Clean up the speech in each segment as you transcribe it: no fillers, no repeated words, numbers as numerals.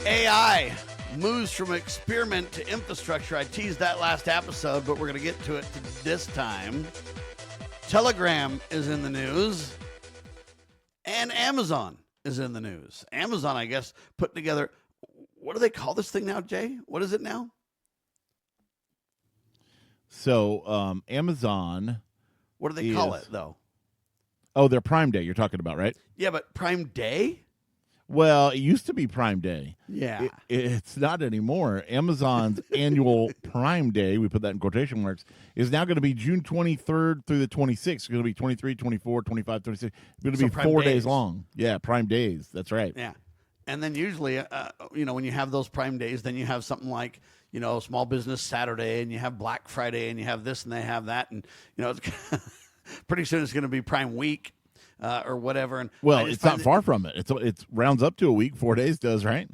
AI moves from experiment to infrastructure. I teased that last episode, but we're going to get to it this time. Telegram is in the news, and Amazon is in the news. Amazon, I guess, put together, what do they call this thing now, Jay? What is it now? So Amazon. What do they call it, though? Oh, their Prime Day you're talking about, right? Yeah, but Prime Day? Well, it used to be Prime Day. Yeah. It's not anymore. Amazon's annual Prime Day, we put that in quotation marks, is now going to be June 23rd through the 26th. It's going to be 23, 24, 25, 26. It's going to be 4 days long. Yeah, Prime Days. That's right. Yeah. And then usually, when you have those Prime Days, then you have something like, Small Business Saturday, and you have Black Friday, and you have this and they have that. And, it's pretty soon it's going to be Prime Week. Or whatever, and well, it's not far from it. It's rounds up to a week. 4 days does, right?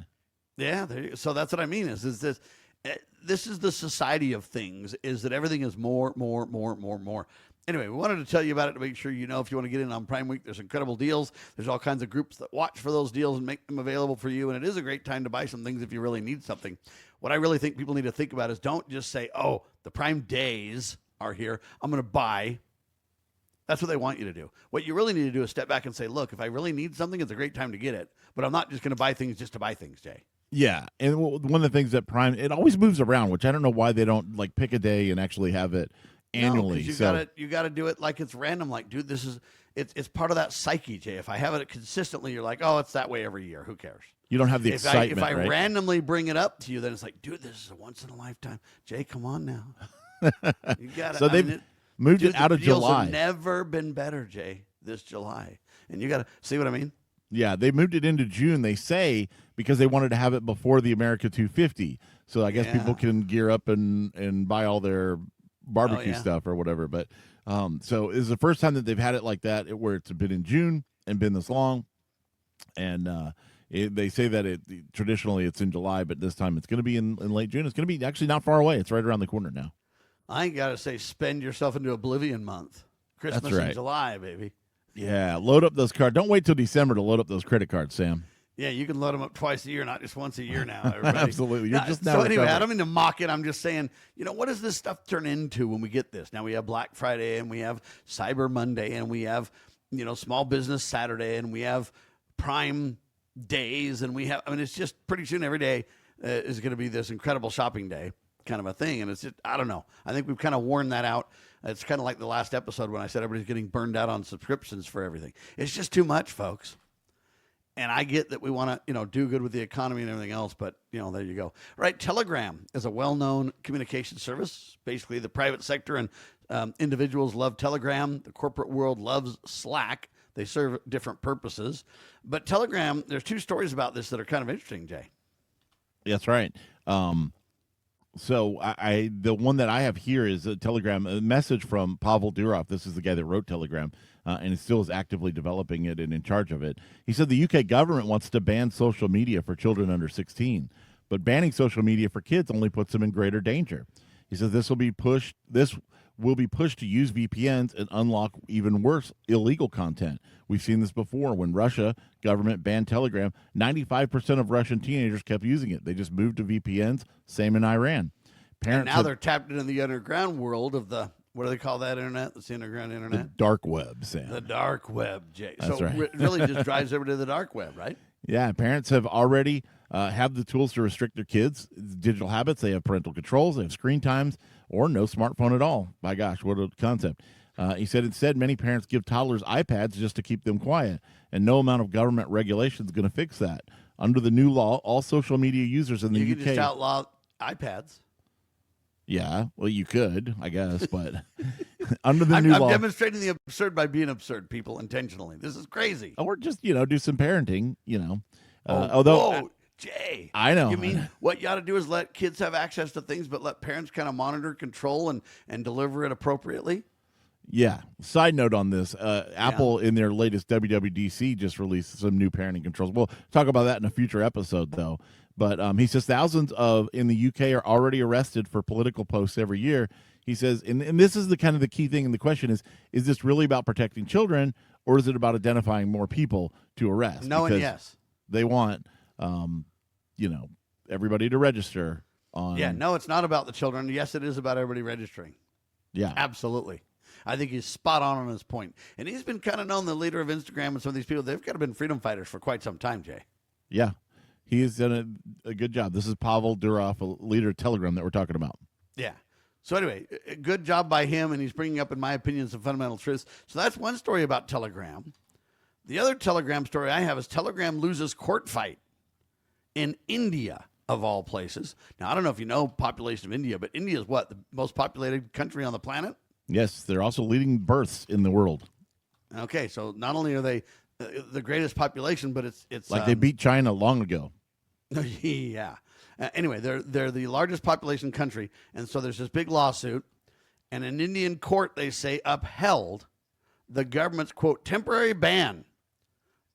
Yeah, so that's what I mean. Is this is the society of things? Is that everything is more? Anyway, we wanted to tell you about it to make sure you know if you want to get in on Prime Week. There's incredible deals. There's all kinds of groups that watch for those deals and make them available for you. And it is a great time to buy some things if you really need something. What I really think people need to think about is don't just say, "Oh, the Prime Days are here. I'm going to buy." That's what they want you to do. What you really need to do is step back and say, look, if I really need something, it's a great time to get it. But I'm not just going to buy things just to buy things, Jay. Yeah. And one of the things that Prime, it always moves around, which I don't know why they don't pick a day and actually have it annually. No, you got to do it like it's random. Like, dude, it's part of that psyche, Jay. If I have it consistently, you're like, oh, it's that way every year. Who cares? You don't have the excitement, If I right? randomly bring it up to you, then it's like, dude, this is a once in a lifetime. Jay, come on now. You got to. So they've moved it out of July. Deals have never been better, Jay, this July. And you got to see what I mean? Yeah, they moved it into June, they say, because they wanted to have it before the America 250. So I guess people can gear up and buy all their barbecue stuff or whatever. But so it's the first time that they've had it like that, where it's been in June and been this long. And they say that traditionally it's in July, but this time it's going to be in late June. It's going to be actually not far away. It's right around the corner now. I ain't got to say spend yourself into Oblivion month. Christmas That's right. in July, baby. Yeah, load up those cards. Don't wait till December to load up those credit cards, Sam. Yeah, you can load them up twice a year, not just once a year now, everybody. Absolutely. You're just now so anyway, recovered. I don't mean to mock it. I'm just saying, what does this stuff turn into when we get this? Now we have Black Friday, and we have Cyber Monday, and we have, Small Business Saturday, and we have Prime Days, and we have, it's just pretty soon every day is going to be this incredible shopping day kind of a thing. And it's just, I don't know. I think we've kind of worn that out. It's kind of like the last episode when I said everybody's getting burned out on subscriptions for everything. It's just too much, folks. And I get that we want to, do good with the economy and everything else, but, there you go. Right, Telegram is a well-known communication service. Basically, the private sector and individuals love Telegram. The corporate world loves Slack. They serve different purposes. But Telegram, there's two stories about this that are kind of interesting, Jay. That's right. So the one that I have here is a Telegram, a message from Pavel Durov. This is the guy that wrote Telegram, and he still is actively developing it and in charge of it. He said the UK government wants to ban social media for children under 16, but banning social media for kids only puts them in greater danger. He says this will be pushed to use VPNs and unlock even worse illegal content. We've seen this before. When Russia government banned Telegram, 95% of Russian teenagers kept using it. They just moved to VPNs. Same in Iran. And now they're tapped into the underground world of the, what do they call that internet? That's the underground internet? The dark web, Sam. The dark web, Jay. That's so right. it really just drives everybody to the dark web, right? Yeah, parents have already have the tools to restrict their kids' digital habits. They have parental controls, they have screen times, or no smartphone at all. My gosh, what a concept. He said instead, many parents give toddlers iPads just to keep them quiet, and no amount of government regulation is going to fix that. Under the new law, all social media users in the UK... You can just outlaw iPads. Yeah, well, you could, I guess, but under the new law... I'm demonstrating the absurd by being absurd, people, intentionally. This is crazy. Or just, do some parenting, Whoa, Jay. I know. You mean what you ought to do is let kids have access to things, but let parents kind of monitor, control, and deliver it appropriately? Yeah. Side note on this, Apple in their latest WWDC just released some new parenting controls. We'll talk about that in a future episode, though. But he says thousands in the UK are already arrested for political posts every year. He says, and this is the kind of the key thing, and the question is this really about protecting children, or is it about identifying more people to arrest? No, because and yes. they want, everybody to register on. Yeah, no, it's not about the children. Yes, it is about everybody registering. Yeah. Absolutely. I think he's spot on his point. And he's been kind of known, the leader of Instagram and some of these people, they've kind of been freedom fighters for quite some time, Jay. Yeah. He's done a good job. This is Pavel Durov, a leader of Telegram that we're talking about. Yeah. So anyway, a good job by him, and he's bringing up, in my opinion, some fundamental truths. So that's one story about Telegram. The other Telegram story I have is Telegram loses court fight in India, of all places. Now, I don't know if you know population of India, but India is what? The most populated country on the planet? Yes, they're also leading births in the world. Okay, so not only are they the greatest population, but it's like they beat China long ago. Yeah. Anyway, they're the largest population country, and so there's this big lawsuit, and an Indian court, they say, upheld the government's, quote, temporary ban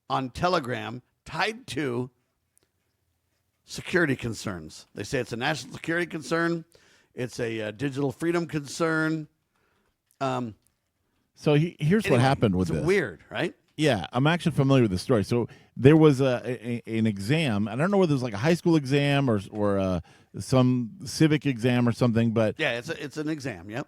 on Telegram tied to security concerns. They say it's a national security concern. It's a digital freedom concern. So here's what happened with this. Weird, right? Yeah, I'm actually familiar with the story. So there was an exam. I don't know whether it was like a high school exam or some civic exam or something, but yeah, it's an exam. Yep.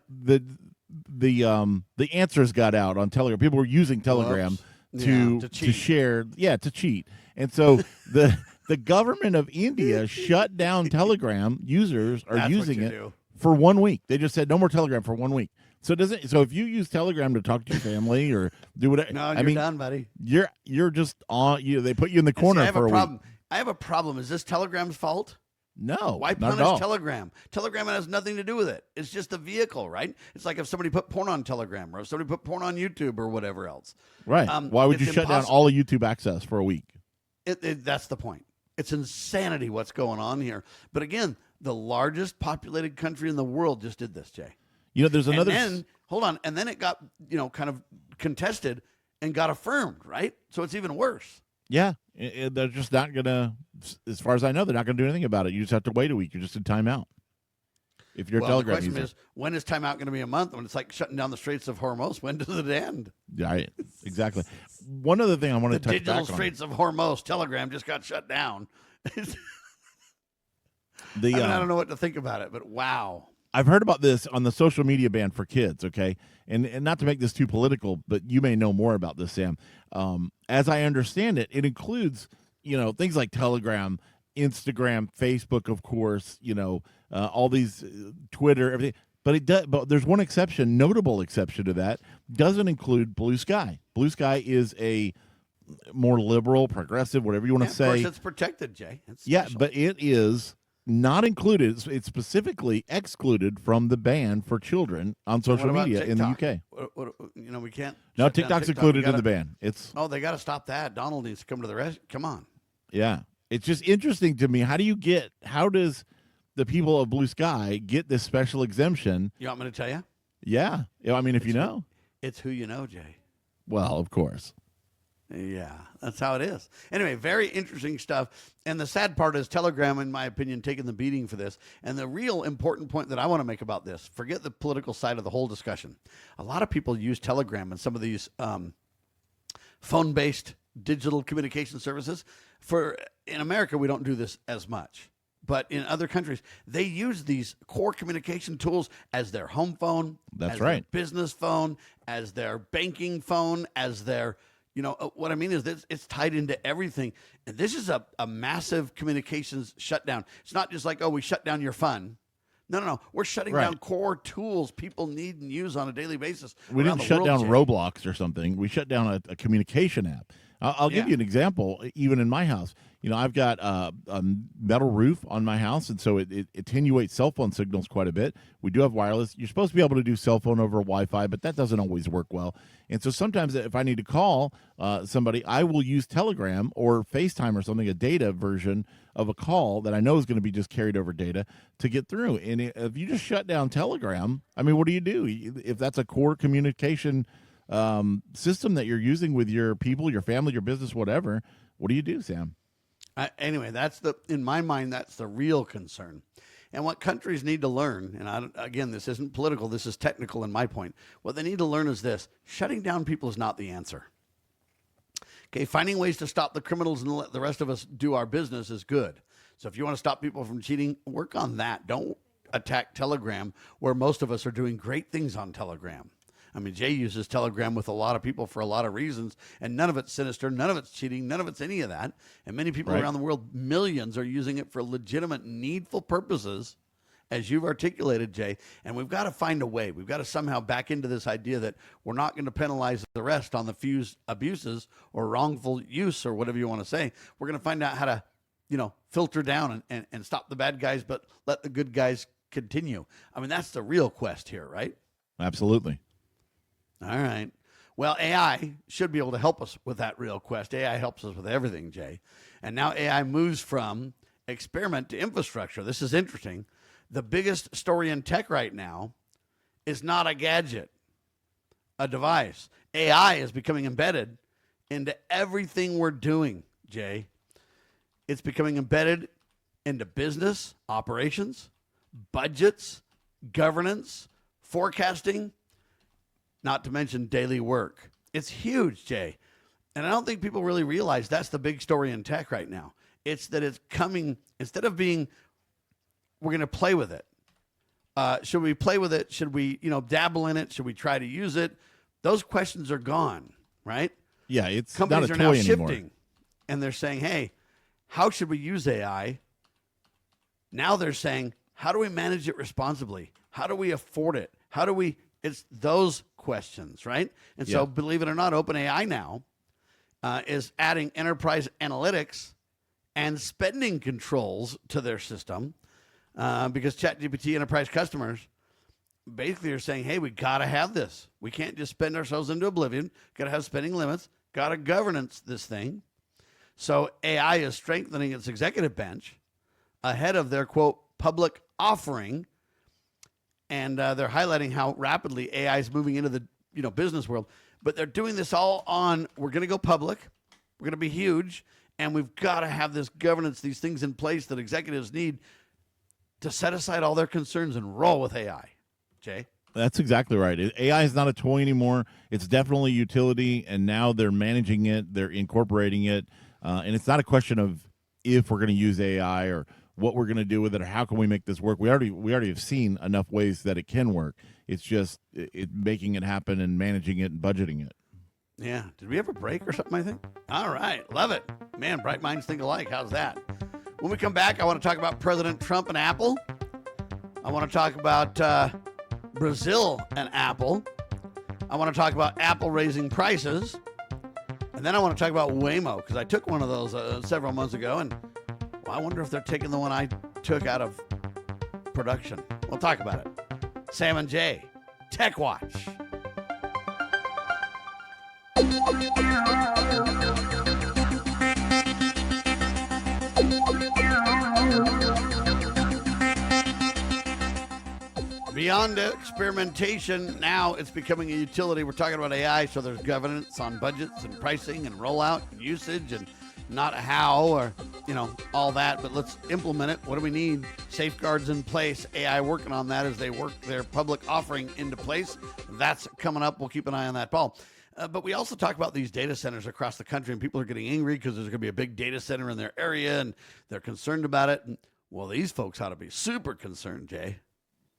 The answers got out on Telegram. People were using Telegram to share, to cheat, and so the government of India shut down Telegram. Users are using it for 1 week. They just said no more Telegram for 1 week. So so if you use Telegram to talk to your family or do whatever, no, you're done, buddy. You're just on. They put you in the corner for a week. I have a problem. Is this Telegram's fault? No. Why punish Telegram? Telegram has nothing to do with it. It's just a vehicle, right? It's like if somebody put porn on Telegram or if somebody put porn on YouTube or whatever else. Right. Why would you shut down all of YouTube access for a week? That's the point. It's insanity what's going on here. But again, the largest populated country in the world just did this, Jay. There's another. And then, hold on. And then it got, kind of contested and got affirmed, right? So it's even worse. Yeah. They're just not going to, as far as I know, they're not going to do anything about it. You just have to wait a week. You're just in timeout. If you're a Telegram user. The question is, when is timeout going to be a month? When it's like shutting down the Straits of Hormuz, when does it end? Right. Exactly. One other thing I want to touch back on. The digital Straits of Hormuz, Telegram just got shut down. I don't know what to think about it, but wow. I've heard about this on the social media ban for kids, okay? And not to make this too political, but you may know more about this, Sam. As I understand it, it includes, things like Telegram, Instagram, Facebook, of course, all these Twitter, everything. But it does. But there's one exception, notable exception to that, doesn't include Blue Sky. Blue Sky is a more liberal, progressive, whatever you want to say. Of course, it's protected, Jay. But it is not included. It's specifically excluded from the ban for children on social media in the UK. We can't. No, TikTok's included in the ban. They got to stop that. Donald needs to come to the rescue. Come on. Yeah, it's just interesting to me. How does the people of Blue Sky get this special exemption? You want me to tell you? Yeah, if you know, it's who you know, Jay. Well, of course. Yeah, that's how it is. Anyway, very interesting stuff. And the sad part is Telegram, in my opinion, taking the beating for this. And the real important point that I want to make about this, forget the political side of the whole discussion. A lot of people use Telegram and some of these phone-based digital communication services. In America, we don't do this as much. But in other countries, they use these core communication tools as their home phone, that's as right, their business phone, as their banking phone, as their... what I mean is that it's tied into everything. And this is a massive communications shutdown. It's not just like, we shut down your fun. No. We're shutting down core tools people need and use on a daily basis. We didn't shut down Roblox or something. We shut down a communication app. I'll give you an example. Even in my house, I've got a metal roof on my house, and so it attenuates cell phone signals quite a bit. We do have wireless. You're supposed to be able to do cell phone over Wi-Fi, but that doesn't always work well. And so sometimes if I need to call somebody, I will use Telegram or FaceTime or something, a data version of a call that I know is going to be just carried over data to get through. And if you just shut down Telegram, I mean, what do you do? If that's a core communication system that you're using with your people, your family, your business, whatever, what do you do, Sam? Anyway, in my mind, that's the real concern. And what countries need to learn, and again, this isn't political, this is technical in my point. What they need to learn is this: shutting down people is not the answer. Okay, finding ways to stop the criminals and let the rest of us do our business is good. So if you want to stop people from cheating, work on that. Don't attack Telegram, where most of us are doing great things on Telegram. I mean, Jay uses Telegram with a lot of people for a lot of reasons, and none of it's sinister, none of it's cheating, none of it's any of that. And many people around the world, millions, are using it for legitimate, needful purposes, as you've articulated, Jay. And we've got to find a way. We've got to somehow back into this idea that we're not going to penalize the rest on the few abuses or wrongful use or whatever you want to say. We're going to find out how to, filter down and stop the bad guys, but let the good guys continue. I mean, that's the real quest here, right? Absolutely. All right. Well, AI should be able to help us with that real quest. AI helps us with everything, Jay. And now AI moves from experiment to infrastructure. This is interesting. The biggest story in tech right now is not a gadget, a device. AI is becoming embedded into everything we're doing, Jay. It's becoming embedded into business, operations, budgets, governance, forecasting, not to mention daily work. It's huge, Jay. And I don't think people really realize that's the big story in tech right now. It's that it's coming, instead of being, we're going to play with it. Should we play with it? Should we, dabble in it? Should we try to use it? Those questions are gone, right? Yeah, it's companies not a are now toy shifting, anymore. and they're saying, hey, how should we use AI? Now they're saying, how do we manage it responsibly? How do we afford it? It's those questions, right? And so, believe it or not, OpenAI now is adding enterprise analytics and spending controls to their system because ChatGPT enterprise customers basically are saying, hey, we got to have this. We can't just spend ourselves into oblivion. Got to have spending limits. Got to governance this thing. So AI is strengthening its executive bench ahead of their, quote, public offering. And they're highlighting how rapidly AI is moving into the business world. But they're doing this all on, we're going to go public, we're going to be huge, and we've got to have this governance, these things in place that executives need to set aside all their concerns and roll with AI. Jay? That's exactly right. AI is not a toy anymore. It's definitely utility, and now they're managing it, they're incorporating it, and it's not a question of if we're going to use AI or what we're going to do with it, or how can we make this work. We already have seen enough ways that it can work. It's just making it happen and managing it and budgeting it. Yeah. Did we have a break or something, I think? All right. Love it. Man, bright minds think alike. How's that? When we come back, I want to talk about President Trump and Apple. I want to talk about Brazil and Apple. I want to talk about Apple raising prices. And then I want to talk about Waymo, because I took one of those several months ago, and I wonder if they're taking the one I took out of production. We'll talk about it. Sam and Jay, TechWatch. Beyond experimentation, now it's becoming a utility. We're talking about AI, so there's governance on budgets and pricing and rollout and usage, and not how or, all that, but let's implement it. What do we need? Safeguards in place. AI working on that as they work their public offering into place. That's coming up. We'll keep an eye on that, Paul. But we also talk about these data centers across the country, and people are getting angry because there's going to be a big data center in their area, and they're concerned about it. And, well, these folks ought to be super concerned, Jay.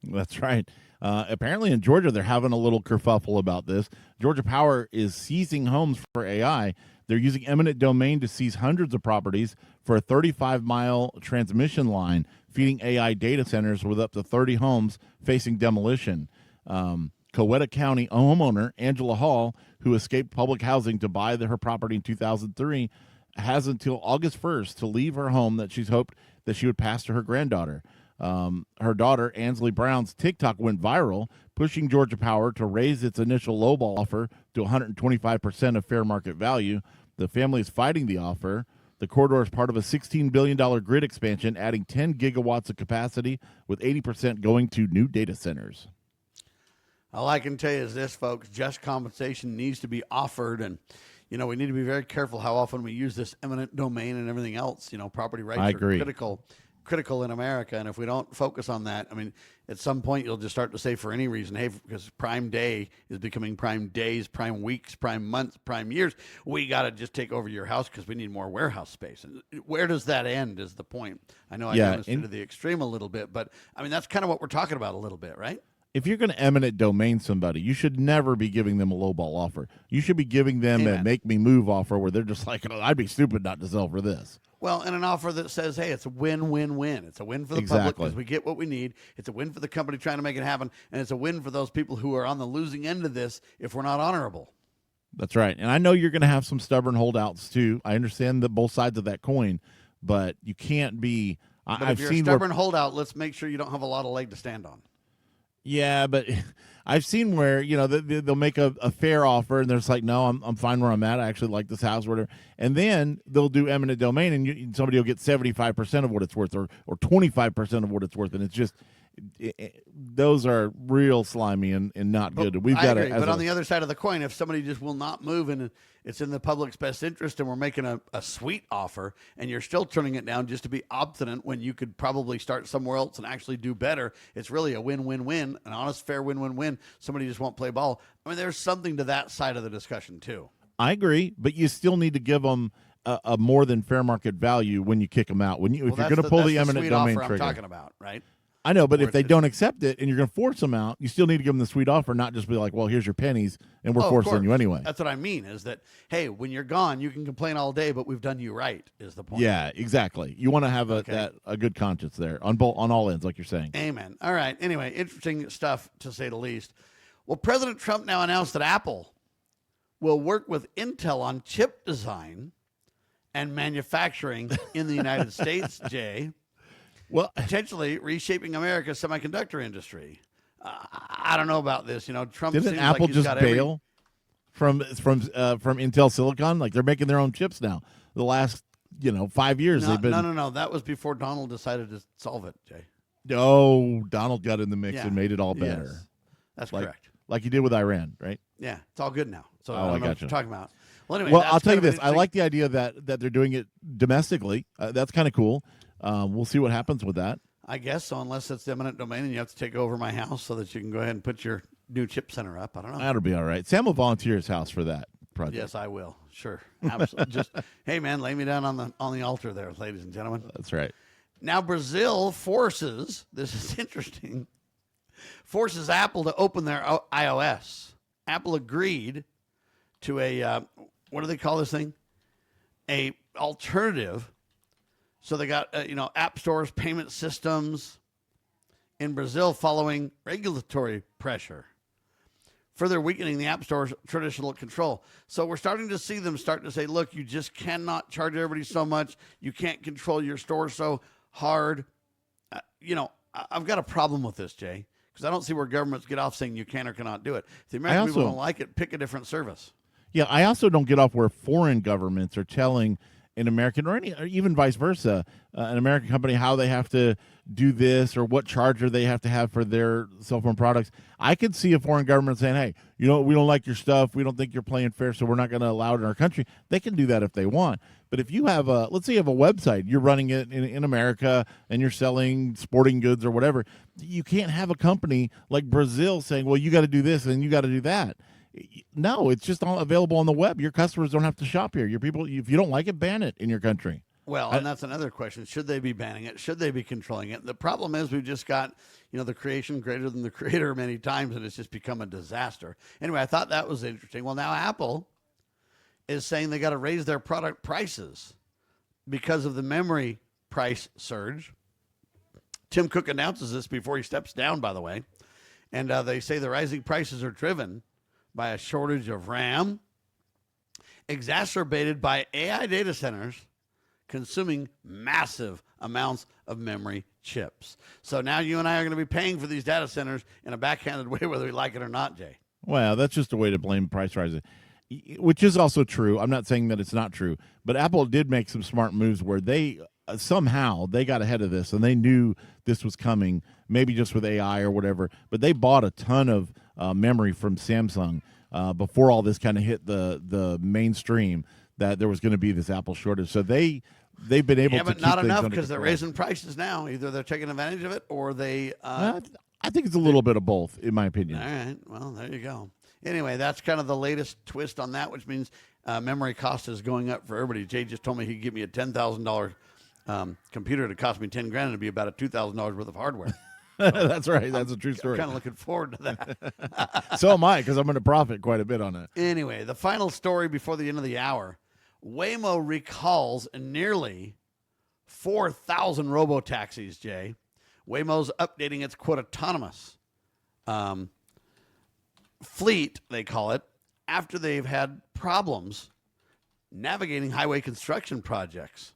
That's right. Apparently in Georgia, they're having a little kerfuffle about this. Georgia Power is seizing homes for AI. They're using eminent domain to seize hundreds of properties for a 35-mile transmission line, feeding AI data centers with up to 30 homes facing demolition. Coweta County homeowner Angela Hall, who escaped public housing to buy her property in 2003, has until August 1st to leave her home that she's hoped that she would pass to her granddaughter. Her daughter, Ansley Brown's TikTok went viral, pushing Georgia Power to raise its initial lowball offer to 125% of fair market value. The family is fighting the offer. The corridor is part of a $16 billion grid expansion, adding 10 gigawatts of capacity, with 80% going to new data centers. All I can tell you is this, folks, just compensation needs to be offered. And, we need to be very careful how often we use this eminent domain and everything else. Property rights I are agree. critical in America. And if we don't focus on that, at some point you'll just start to say for any reason, hey, because prime day is becoming prime days, prime weeks, prime months, prime years, we got to just take over your house because we need more warehouse space. And where does that end is the point. I know I demonstrated to the extreme a little bit, but that's kind of what we're talking about a little bit, right? If you're going to eminent domain somebody, you should never be giving them a lowball offer. You should be giving them a make me move offer where they're just like, oh, I'd be stupid not to sell for this. Well, and an offer that says, hey, it's a win-win-win. It's a win for the public because we get what we need. It's a win for the company trying to make it happen. And it's a win for those people who are on the losing end of this if we're not honorable. That's right. And I know you're going to have some stubborn holdouts too. I understand both sides of that coin, but you can't be. If you're a stubborn holdout, let's make sure you don't have a lot of leg to stand on. Yeah, but I've seen where, they'll make a fair offer and they're just like, no, I'm fine where I'm at. I actually like this house or whatever. And then they'll do eminent domain and somebody will get 75% of what it's worth or 25% of what it's worth. And it's just, those are real slimy and not good. We've got to. But on the other side of the coin, if somebody just will not move and it's in the public's best interest and we're making a sweet offer and you're still turning it down just to be obstinate when you could probably start somewhere else and actually do better, it's really a win-win-win, an honest, fair win-win-win. Somebody just won't play ball. There's something to that side of the discussion too. I agree, but you still need to give them a more than fair market value when you kick them out. If you're going to pull the eminent domain trigger, I'm talking about, right? I know, but if they don't accept it and you're going to force them out, you still need to give them the sweet offer, not just be like, well, here's your pennies, and we're forcing you anyway. That's what I mean, is that, hey, when you're gone, you can complain all day, but we've done you right, is the point. Yeah, exactly. You want to have a good conscience there on all ends, like you're saying. Amen. All right. Anyway, interesting stuff, to say the least. Well, President Trump now announced that Apple will work with Intel on chip design and manufacturing in the United States, Jay. Well, potentially reshaping America's semiconductor industry. I don't know about this. Trump didn't seems Apple like just bail from Intel Silicon? Like they're making their own chips now. The last 5 years they've been. No. That was before Donald decided to solve it, Jay. Oh, Donald got in the mix and made it all better. Yes, that's correct. Like he did with Iran, right? Yeah, it's all good now. So I don't know what you're talking about. Well, anyway, I'll tell you this. I like the idea that they're doing it domestically. That's kind of cool. We'll see what happens with that. I guess so, unless it's eminent domain and you have to take over my house so that you can go ahead and put your new chip center up. I don't know. That'll be all right. Sam will volunteer his house for that project. Yes, I will. Sure. Absolutely. Just, hey, man, lay me down on the altar there, ladies and gentlemen. That's right. Now, Brazil forces, this is interesting, forces Apple to open their iOS. Apple agreed to a, what do they call this thing? A alternative. So they got, app stores, payment systems in Brazil following regulatory pressure, further weakening the app store's traditional control. So we're starting to see them start to say, look, you just cannot charge everybody so much. You can't control your store so hard. I've got a problem with this, Jay, because I don't see where governments get off saying you can or cannot do it. If the American people don't like it, pick a different service. Yeah, I also don't get off where foreign governments are telling an American or even vice versa, an American company, how they have to do this or what charger they have to have for their cell phone products. I could see a foreign government saying, hey, we don't like your stuff. We don't think you're playing fair, so we're not going to allow it in our country. They can do that if they want. But if you have let's say you have a website, you're running it in America and you're selling sporting goods or whatever, you can't have a company like Brazil saying, well, you got to do this and you got to do that. No, it's just all available on the web. Your customers don't have to shop here. Your people, if you don't like it, ban it in your country. Well, and that's another question. Should they be banning it? Should they be controlling it? The problem is we've just got, the creation greater than the creator many times, and it's just become a disaster. Anyway, I thought that was interesting. Well, now Apple is saying they got to raise their product prices because of the memory price surge. Tim Cook announces this before he steps down, by the way. And they say the rising prices are driven by a shortage of RAM, exacerbated by AI data centers consuming massive amounts of memory chips. So now you and I are going to be paying for these data centers in a backhanded way, whether we like it or not, Jay. Well, that's just a way to blame price rises, which is also true. I'm not saying that it's not true, but Apple did make some smart moves where they somehow they got ahead of this and they knew this was coming, maybe just with AI or whatever, but they bought a ton of memory from Samsung before all this kind of hit the mainstream, that there was going to be this Apple shortage. So they've been able to but keep not things enough under because they're control. raising prices now. Either they're taking advantage of it or they I think it's a little bit of both, in my opinion. all right, well, there you go. Anyway, that's kind of the latest twist on that, which means memory cost is going up for everybody. Jay just told me he'd give me a $10,000 computer to cost me $10,000 and it'd be about a $2,000 worth of hardware. That's right. That's a true story. Kind of looking forward to that. So am I, because I'm going to profit quite a bit on it. Anyway, the final story before the end of the hour. Waymo recalls nearly 4,000 robotaxis, Jay. Waymo's updating its, quote, autonomous fleet, they call it, after they've had problems navigating highway construction projects.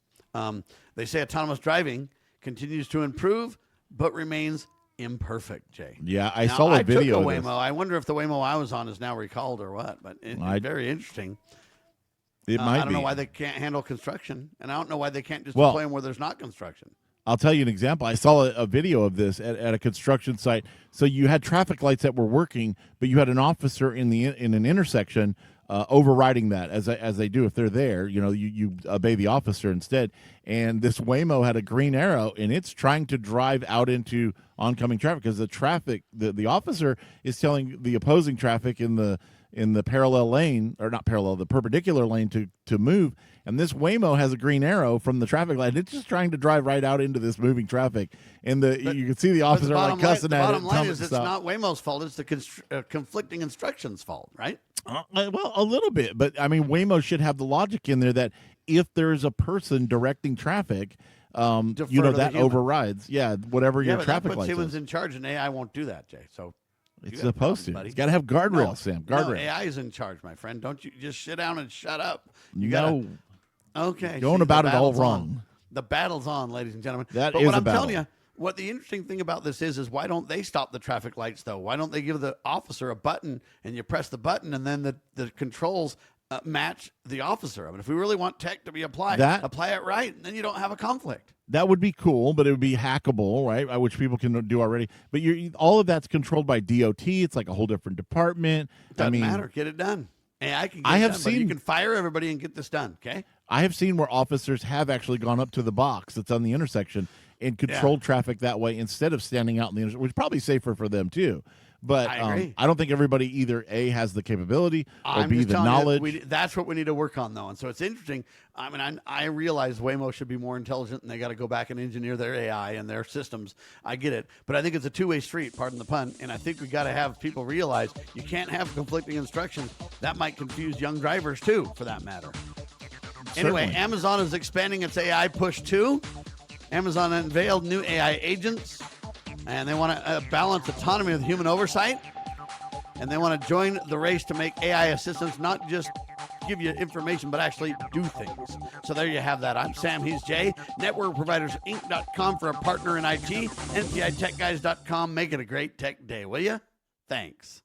They say autonomous driving continues to improve, but remains imperfect, Jay. Yeah, I saw a video of of this. Waymo. I wonder if the Waymo I was on is now recalled or what, but it's very interesting. It might I don't be. know why they can't handle construction, and I don't know why they can't just Well, deploy them where there's not construction. I'll tell you an example. I saw a video of this at a construction site. So you had traffic lights that were working, but you had an officer in an intersection overriding that, as they do if they're there. You know, you obey the officer instead. And this Waymo had a green arrow, and it's trying to drive out into oncoming traffic because the officer is telling the opposing traffic in the parallel lane, or not parallel, the perpendicular lane to move. And this Waymo has a green arrow from the traffic light. It's just trying to drive right out into this moving traffic. And you can see the officer like cussing at it. The bottom line is it's not Waymo's fault. It's the conflicting instructions' fault, right? Well, a little bit. But, I mean, Waymo should have the logic in there that if there's a person directing traffic, that overrides, whatever your traffic light is. But humans in charge, and AI won't do that, Jay. So it's supposed to. It's got to have guardrails, Sam. Guardrails. No, AI is in charge, my friend. Don't you just sit down and shut up. Okay. Going about it all wrong. The battle's on, ladies and gentlemen. But what I'm telling you, what the interesting thing about this is why don't they stop the traffic lights, though? Why don't they give the officer a button and you press the button and then the controls match the officer? I mean, if we really want tech to be applied, apply it right, and then you don't have a conflict. That would be cool, but it would be hackable, right? Which people can do already. But all of that's controlled by DOT. It's like a whole different department. Doesn't matter. Get it done. AI can get it done, but you can fire everybody and get this done, okay? I have seen where officers have actually gone up to the box that's on the intersection and controlled traffic that way instead of standing out in the intersection, which is probably safer for them too. But I don't think everybody either A, has the capability, or B, the knowledge. That's what we need to work on, though. And so it's interesting. I mean, I realize Waymo should be more intelligent, and they got to go back and engineer their AI and their systems. I get it. But I think it's a two-way street, pardon the pun. And I think we got to have people realize you can't have conflicting instructions. That might confuse young drivers, too, for that matter. Certainly. Anyway, Amazon is expanding its AI push, too. Amazon unveiled new AI agents. And they want to balance autonomy with human oversight. And they want to join the race to make AI assistants not just give you information, but actually do things. So there you have that. I'm Sam. He's Jay. NetworkProvidersInc.com for a partner in IT. NPI TechGuys.com. Make it a great tech day, will you? Thanks.